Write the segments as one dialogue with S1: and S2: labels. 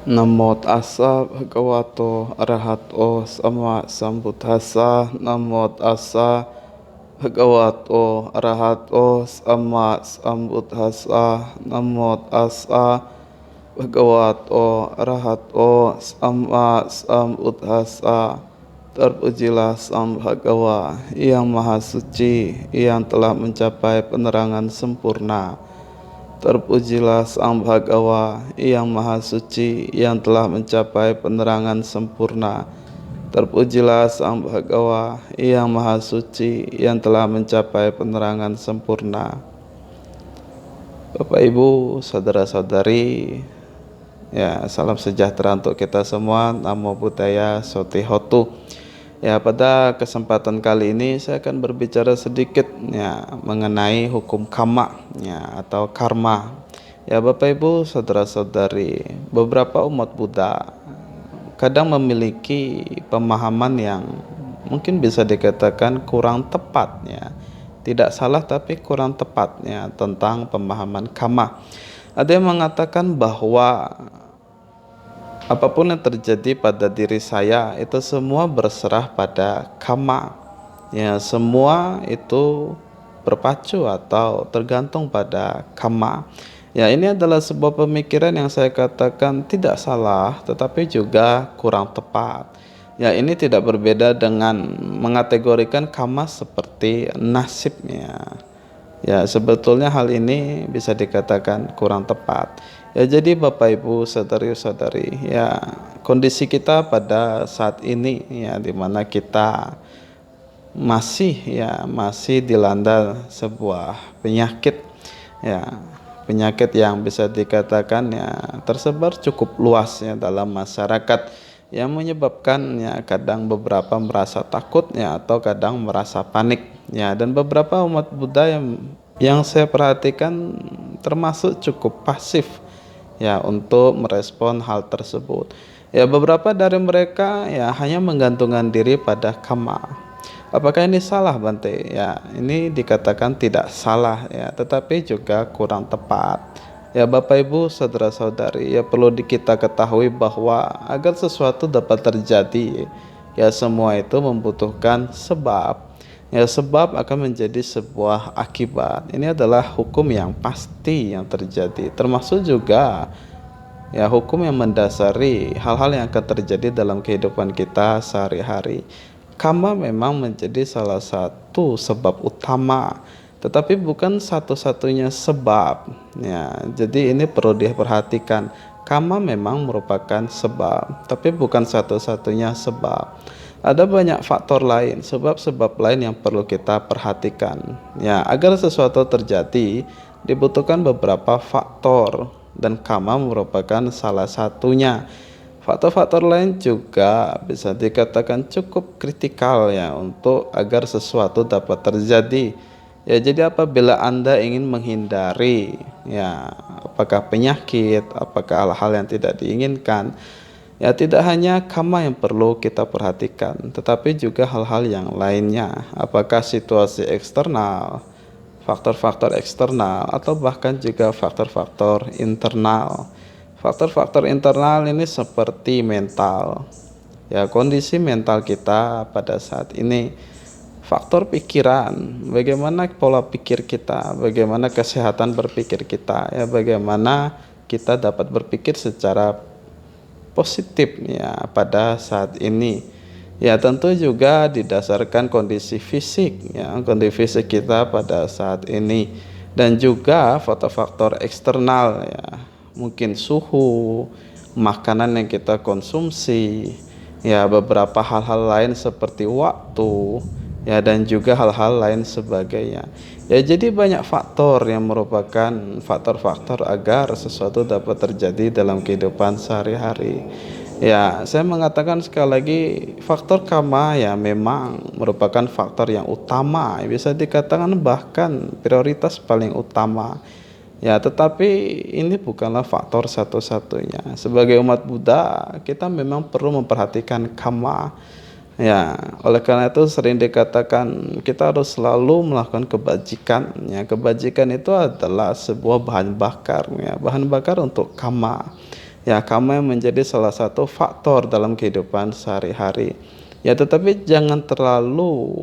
S1: Namo tassa bhagavato arahato sama sambuddhassa. Namo tassa bhagavato arahato sama sambuddhassa. Namo tassa bhagavato arahato sama sambuddhassa. Terpujilah Sang Bhagawa yang Maha Suci, yang telah mencapai penerangan sempurna. Terpujilah Sang Bhagawa yang Maha Suci, yang telah mencapai penerangan sempurna. Terpujilah Sang Bhagawa yang Maha Suci, yang telah mencapai penerangan sempurna. Bapak Ibu, saudara-saudari, ya, salam sejahtera untuk kita semua. Namo Buddhaya, Soti Hotu. Ya, pada kesempatan kali ini saya akan berbicara sedikit ya mengenai hukum karma ya atau karma. Ya, Bapak Ibu, saudara-saudari, beberapa umat Buddha kadang memiliki pemahaman yang mungkin bisa dikatakan kurang tepat ya. Tidak salah tapi kurang tepat ya tentang pemahaman karma. Ada yang mengatakan bahwa apapun yang terjadi pada diri saya itu semua berserah pada karma. Ya, semua itu berpacu atau tergantung pada karma. Ya, ini adalah sebuah pemikiran yang saya katakan tidak salah, tetapi juga kurang tepat. Ya, ini tidak berbeda dengan mengategorikan karma seperti nasibnya. Ya, sebetulnya hal ini bisa dikatakan kurang tepat. Ya, jadi Bapak Ibu, saudari-saudari, ya kondisi kita pada saat ini ya di mana kita masih dilanda sebuah penyakit ya, penyakit yang bisa dikatakan ya tersebar cukup luas ya dalam masyarakat, yang menyebabkan ya kadang beberapa merasa takut ya atau kadang merasa panik ya, dan beberapa umat Buddha yang saya perhatikan termasuk cukup pasif ya untuk merespon hal tersebut. Ya, beberapa dari mereka ya hanya menggantungkan diri pada karma. Apakah ini salah, Bante? Ya, ini dikatakan tidak salah ya, tetapi juga kurang tepat. Ya, Bapak Ibu, saudara-saudari, ya perlu kita ketahui bahwa agar sesuatu dapat terjadi, ya semua itu membutuhkan sebab. Ya, sebab akan menjadi sebuah akibat. Ini adalah hukum yang pasti yang terjadi, termasuk juga ya hukum yang mendasari hal-hal yang akan terjadi dalam kehidupan kita sehari-hari. Karma memang menjadi salah satu sebab utama, tetapi bukan satu-satunya sebab ya. Jadi ini perlu diperhatikan. Karma memang merupakan sebab, tapi bukan satu-satunya sebab. Ada banyak faktor lain, sebab-sebab lain yang perlu kita perhatikan. Ya, agar sesuatu terjadi dibutuhkan beberapa faktor, dan karma merupakan salah satunya. Faktor-faktor lain juga bisa dikatakan cukup kritikal ya untuk agar sesuatu dapat terjadi. Ya, jadi apabila Anda ingin menghindari ya apakah penyakit, apakah hal-hal yang tidak diinginkan, ya tidak hanya karma yang perlu kita perhatikan, tetapi juga hal-hal yang lainnya. Apakah situasi eksternal, faktor-faktor eksternal, atau bahkan juga faktor-faktor internal. Faktor-faktor internal ini seperti mental. Ya, kondisi mental kita pada saat ini. Faktor pikiran, bagaimana pola pikir kita, bagaimana kesehatan berpikir kita, ya bagaimana kita dapat berpikir secara positif ya pada saat ini. Ya, tentu juga didasarkan kondisi fisik ya, kondisi fisik kita pada saat ini, dan juga faktor-faktor eksternal ya, mungkin suhu, makanan yang kita konsumsi, ya beberapa hal-hal lain seperti waktu, ya dan juga hal-hal lain sebagainya. Ya, jadi banyak faktor yang merupakan faktor-faktor agar sesuatu dapat terjadi dalam kehidupan sehari-hari. Ya, saya mengatakan sekali lagi, faktor karma ya memang merupakan faktor yang utama, bisa dikatakan bahkan prioritas paling utama. Ya, tetapi ini bukanlah faktor satu-satunya. Sebagai umat Buddha, kita memang perlu memperhatikan karma. Ya, oleh karena itu sering dikatakan kita harus selalu melakukan kebajikan. Ya, kebajikan itu adalah sebuah bahan bakar, ya, bahan bakar untuk karma. ya kama yang menjadi salah satu faktor dalam kehidupan sehari-hari. Ya tetapi jangan terlalu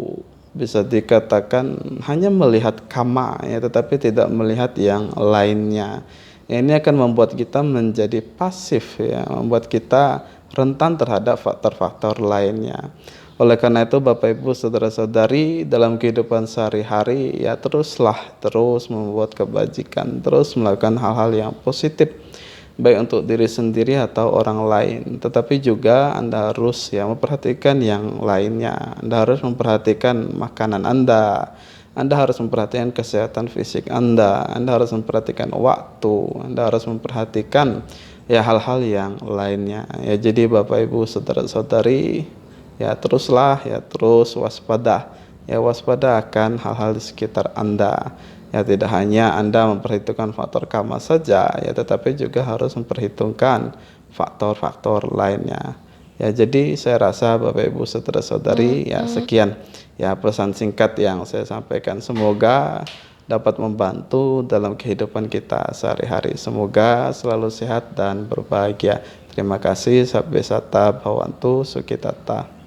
S1: bisa dikatakan hanya melihat kama ya tetapi tidak melihat yang lainnya. Ya, ini akan membuat kita menjadi pasif ya, membuat kita rentan terhadap faktor-faktor lainnya. Oleh karena itu Bapak Ibu saudara-saudari dalam kehidupan sehari-hari ya terus membuat kebajikan, terus melakukan hal-hal yang positif baik untuk diri sendiri atau orang lain. Tetapi juga Anda harus ya memperhatikan yang lainnya. Anda harus memperhatikan makanan Anda. Anda harus memperhatikan kesehatan fisik Anda. Anda harus memperhatikan waktu. Anda harus memperhatikan ya hal-hal yang lainnya. Ya jadi Bapak Ibu saudara-saudari ya terus waspada. Ya waspada akan hal-hal di sekitar Anda. Ya tidak hanya Anda memperhitungkan faktor kama saja ya tetapi juga harus memperhitungkan faktor-faktor lainnya. Ya jadi saya rasa Bapak Ibu saudara-saudari ya sekian ya pesan singkat yang saya sampaikan, semoga dapat membantu dalam kehidupan kita sehari-hari. Semoga selalu sehat dan berbahagia. Terima kasih. Sabbe sata bhavantu sukitata.